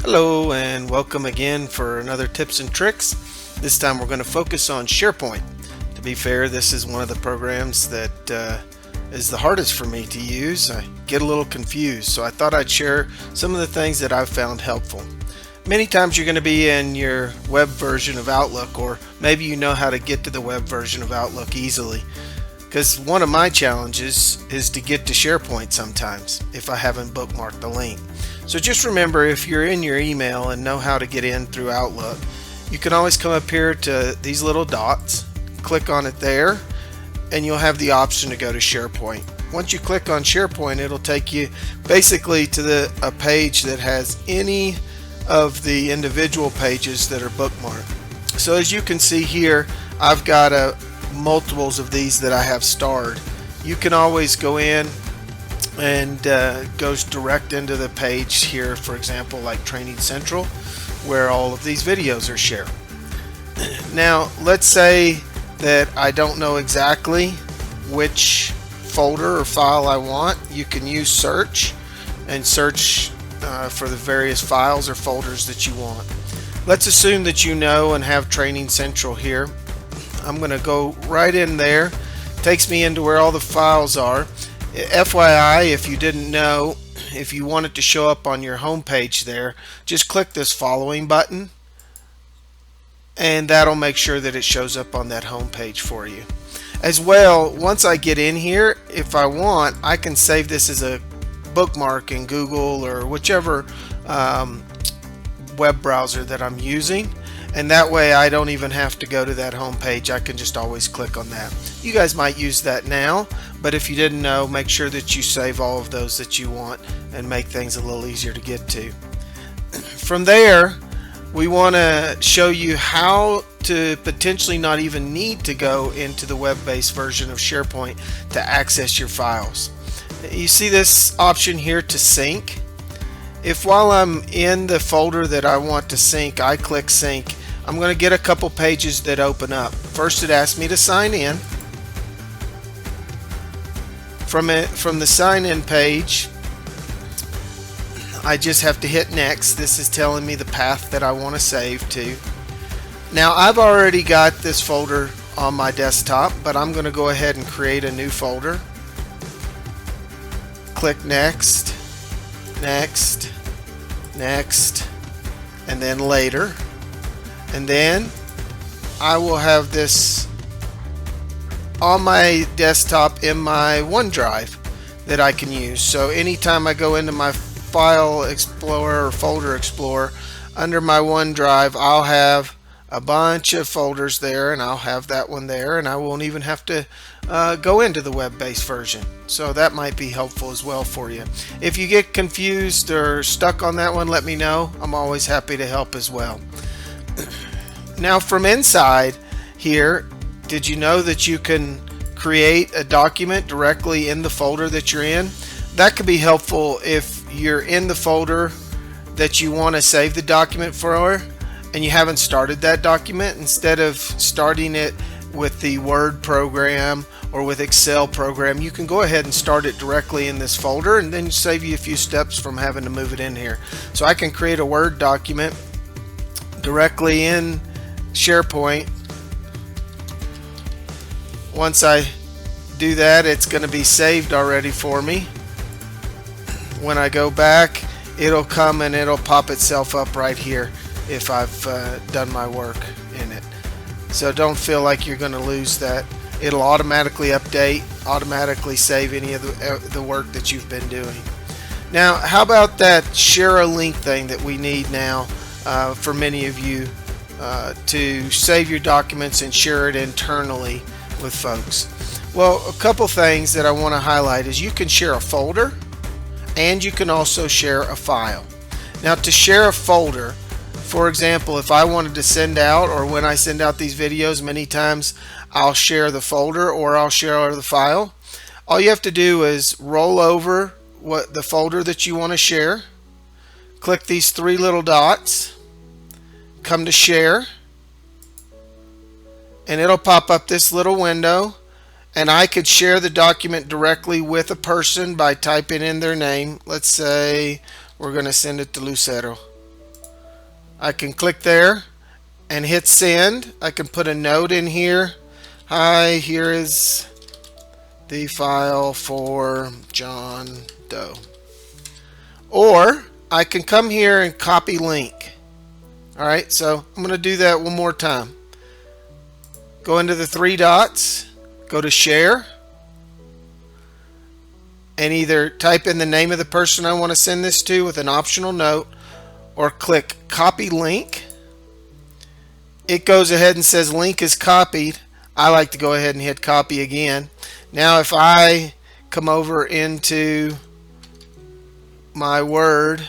Hello and welcome again for another tips and tricks. This time we're going to focus on SharePoint. To be fair, this is one of the programs that is the hardest for me to use. I get a little confused, so I thought I'd share some of the things that I've found helpful. Many times you're going to be in your web version of Outlook, or maybe you know how to get to the web version of Outlook easily. Because one of my challenges is to get to SharePoint sometimes if I haven't bookmarked the link. So just remember, if you're in your email and know how to get in through Outlook, you can always come up here to these little dots, click on it there, and you'll have the option to go to SharePoint. Once you click on SharePoint, it'll take you basically to a page that has any of the individual pages that are bookmarked. So as you can see here, I've got multiples of these that I have starred. You can always go in and goes direct into the page here, for example, like Training Central, where all of these videos are shared. Now let's say that I don't know exactly which folder or file I want. You can use search and search for the various files or folders that you want. Let's assume that you know and have Training Central here. I'm going to go right in there. Takes me into where all the files are. FYI, if you didn't know, if you want it to show up on your home page there, just click this following button and that'll make sure that it shows up on that home page for you. As well, once I get in here, if I want, I can save this as a bookmark in Google or whichever web browser that I'm using. And that way I don't even have to go to that home page. I can just always click on that. You guys might use that now, but if you didn't know, make sure that you save all of those that you want and make things a little easier to get to. From there, we want to show you how to potentially not even need to go into the web-based version of SharePoint to access your files. You see this option here to sync. If while I'm in the folder that I want to sync, I click sync, I'm going to get a couple pages that open up. First, it asks me to sign in. From the sign in page, I just have to hit next. This is telling me the path that I want to save to. Now I've already got this folder on my desktop, but I'm going to go ahead and create a new folder. Click next, next, next, and then later. And then I will have this on my desktop in my OneDrive that I can use. So anytime I go into my File Explorer or Folder Explorer, under my OneDrive, I'll have a bunch of folders there, and I'll have that one there, and I won't even have to go into the web-based version. So that might be helpful as well for you. If you get confused or stuck on that one, let me know. I'm always happy to help as well. Now from inside here, did you know that you can create a document directly in the folder that you're in? That could be helpful if you're in the folder that you want to save the document for and you haven't started that document. Instead of starting it with the Word program or with Excel program, you can go ahead and start it directly in this folder, and then save you a few steps from having to move it in here. So I can create a Word document directly in SharePoint. Once I do that, it's going to be saved already for me. When I go back, it'll come and it'll pop itself up right here if I've done my work in it. So don't feel like you're going to lose that. It'll automatically update, automatically save any of the work that you've been doing. Now, how about that share a link thing that we need now for many of you to save your documents and share it internally with folks? Well, a couple things that I want to highlight is you can share a folder and you can also share a file. Now, to share a folder, for example, if I wanted to send out, or when I send out these videos, many times I'll share the folder or I'll share the file. All you have to do is roll over the folder that you want to share, click these three little dots, come to share, and it'll pop up this little window, and I could share the document directly with a person by typing in their name. Let's say we're going to send it to Lucero. I can click there and hit send. I can put a note in here. Hi, here is the file for John Doe. Or I can come here and copy link. Alright, so I'm going to do that one more time. Go into the three dots, go to share, and either type in the name of the person I want to send this to with an optional note, or click copy link. It goes ahead and says link is copied. I like to go ahead and hit copy again. Now if I come over into my Word,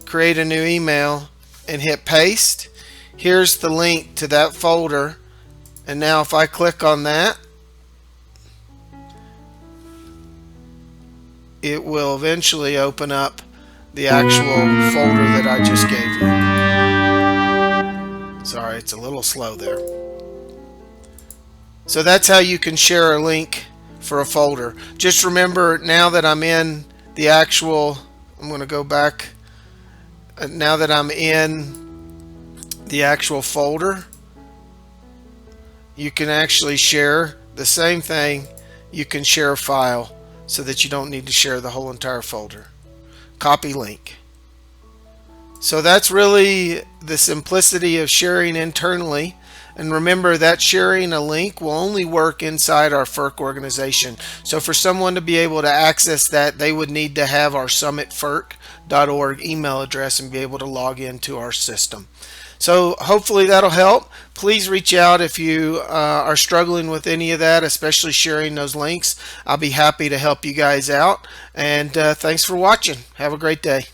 create a new email, and hit paste, here's the link to that folder. And now if I click on that, it will eventually open up the actual folder that I just gave you. Sorry, it's a little slow there. So that's how you can share a link for a folder. Just remember, now that I'm in the actual, I'm going to go back. Now that I'm in the actual folder, you can actually share the same thing. You can share a file so that you don't need to share the whole entire folder. Copy link. So that's really the simplicity of sharing internally. And remember that sharing a link will only work inside our FERC organization. So for someone to be able to access that, they would need to have our summitferc.org email address and be able to log into our system. So hopefully that'll help. Please reach out if you are struggling with any of that, especially sharing those links. I'll be happy to help you guys out. And thanks for watching. Have a great day.